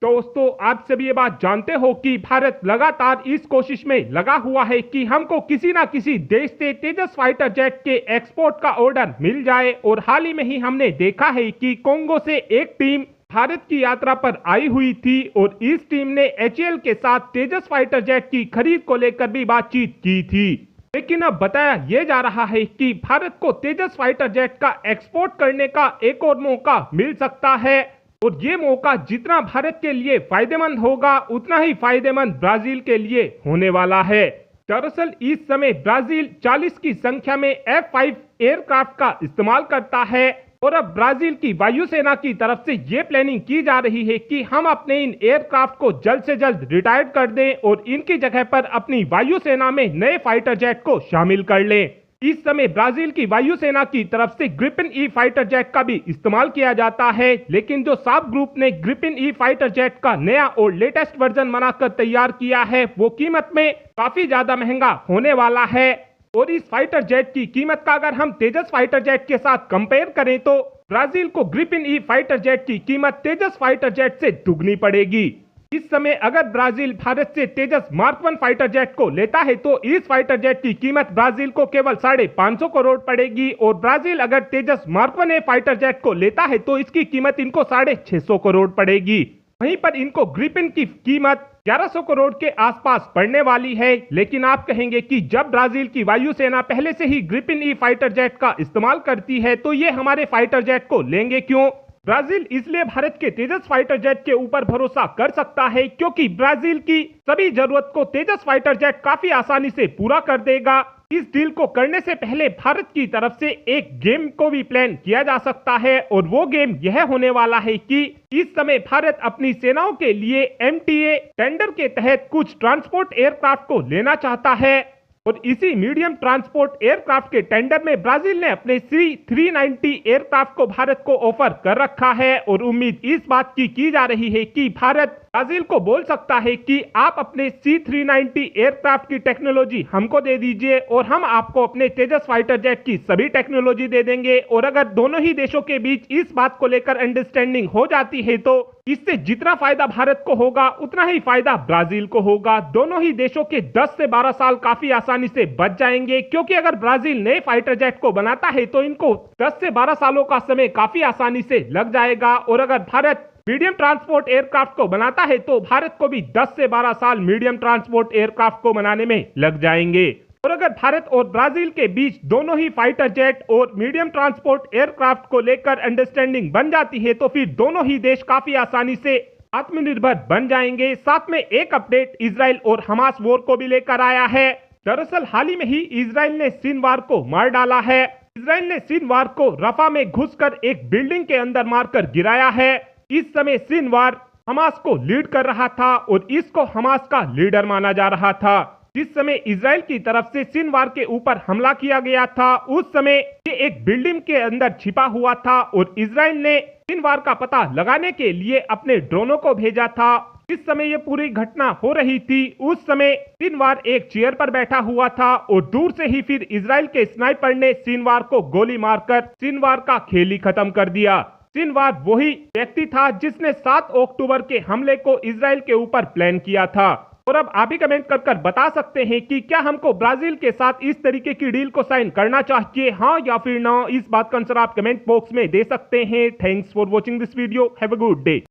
दोस्तों, आप सभी ये बात जानते हो कि भारत लगातार इस कोशिश में लगा हुआ है कि हमको किसी ना किसी देश से तेजस फाइटर जेट के एक्सपोर्ट का ऑर्डर मिल जाए। और हाल ही में ही हमने देखा है कि कोंगो से एक टीम भारत की यात्रा पर आई हुई थी और इस टीम ने एचएएल के साथ तेजस फाइटर जेट की खरीद को लेकर भी बातचीत की थी। लेकिन अब बताया यह जा रहा है कि भारत को तेजस फाइटर जेट का एक्सपोर्ट करने का एक और मौका मिल सकता है और ये मौका जितना भारत के लिए फायदेमंद होगा उतना ही फायदेमंद ब्राजील के लिए होने वाला है। दरअसल इस समय ब्राजील 40 की संख्या में F5 एयरक्राफ्ट का इस्तेमाल करता है और अब ब्राजील की वायुसेना की तरफ से ये प्लानिंग की जा रही है कि हम अपने इन एयरक्राफ्ट को जल्द से जल्द रिटायर्ड कर दें और इनकी जगह पर अपनी वायुसेना में नए फाइटर जेट को शामिल कर लें। इस समय ब्राजील की वायुसेना की तरफ से ग्रिपिन ई फाइटर जेट का भी इस्तेमाल किया जाता है, लेकिन जो साब ग्रुप ने ग्रिपिन ई फाइटर जेट का नया और लेटेस्ट वर्जन बनाकर तैयार किया है वो कीमत में काफी ज्यादा महंगा होने वाला है। और इस फाइटर जेट की कीमत का अगर हम तेजस फाइटर जेट के साथ कंपेयर करें तो ब्राजील को ग्रिपिन ई फाइटर जेट की कीमत तेजस फाइटर जेट से दुगनी पड़ेगी। इस समय अगर ब्राजील भारत से तेजस मार्क 1 फाइटर जेट को लेता है तो इस फाइटर जेट की कीमत ब्राजील को केवल 550 करोड़ पड़ेगी और ब्राजील अगर तेजस मार्क 1 फाइटर जेट को लेता है तो इसकी कीमत इनको 650 करोड़ पड़ेगी। वहीं पर इनको ग्रिपिन की कीमत 1100 करोड़ के आसपास पड़ने वाली है। लेकिन आप कहेंगे कि जब ब्राजील की वायुसेना पहले से ही ग्रिपिन ई फाइटर जेट का इस्तेमाल करती है तो ये हमारे फाइटर जेट को लेंगे क्यों? ब्राजील इसलिए भारत के तेजस फाइटर जेट के ऊपर भरोसा कर सकता है क्योंकि ब्राजील की सभी जरूरत को तेजस फाइटर जेट काफी आसानी से पूरा कर देगा। इस डील को करने से पहले भारत की तरफ से एक गेम को भी प्लान किया जा सकता है और वो गेम यह होने वाला है कि इस समय भारत अपनी सेनाओं के लिए MTA टेंडर के तहत कुछ ट्रांसपोर्ट एयरक्राफ्ट को लेना चाहता है और इसी मीडियम ट्रांसपोर्ट एयरक्राफ्ट के टेंडर में ब्राजील ने अपने C390 एयरक्राफ्ट को भारत को ऑफर कर रखा है और उम्मीद इस बात की जा रही है कि भारत ब्राजील को बोल सकता है कि आप अपने C390 एयरक्राफ्ट की टेक्नोलॉजी हमको दे दीजिए और हम आपको अपने तेजस फाइटर जेट की सभी टेक्नोलॉजी दे देंगे। और अगर दोनों ही देशों के बीच इस बात को लेकर अंडरस्टैंडिंग हो जाती है तो इससे जितना फायदा भारत को होगा उतना ही फायदा ब्राजील को होगा। दोनों ही देशों के 10 से 12 साल काफी आसानी से बच जाएंगे क्योंकि अगर ब्राजील नए फाइटर जेट को बनाता है तो इनको 10 से 12 सालों का समय काफी आसानी से लग जाएगा और अगर भारत मीडियम ट्रांसपोर्ट एयरक्राफ्ट को बनाता है तो भारत को भी 10 से 12 साल मीडियम ट्रांसपोर्ट एयरक्राफ्ट को बनाने में लग जाएंगे। और अगर भारत और ब्राजील के बीच दोनों ही फाइटर जेट और मीडियम ट्रांसपोर्ट एयरक्राफ्ट को लेकर अंडरस्टैंडिंग बन जाती है तो फिर दोनों ही देश काफी आसानी से आत्मनिर्भर बन जाएंगे। साथ में एक अपडेट इजराइल और हमास वॉर को भी लेकर आया है। दरअसल हाल ही में ही इजराइल ने सिनवार को मार डाला है। इजराइल ने सिनवार को रफा में घुसकर एक बिल्डिंग के अंदर मारकर गिराया है। इस समय सिनवार हमास को लीड कर रहा था और इसको हमास का लीडर माना जा रहा था। जिस समय इजराइल की तरफ से सिनवार के ऊपर हमला किया गया था उस समय ये एक बिल्डिंग के अंदर छिपा हुआ था और इजराइल ने सिनवार का पता लगाने के लिए अपने ड्रोनों को भेजा था। इस समय ये पूरी घटना हो रही थी उस समय सिनवार एक चेयर पर बैठा हुआ था और दूर से ही फिर इजराइल के स्नाइपर ने सिनवार को गोली मारकर सिनवार का खेल ही खत्म कर दिया। सिनवार वही व्यक्ति था जिसने 7 अक्टूबर के हमले को इजराइल के ऊपर प्लान किया था। और अब आप ही कमेंट कर बता सकते हैं कि क्या हमको ब्राजील के साथ इस तरीके की डील को साइन करना चाहिए, हाँ या फिर ना। इस बात का आंसर आप कमेंट बॉक्स में दे सकते हैं। Thanks for watching this video. Have a good day.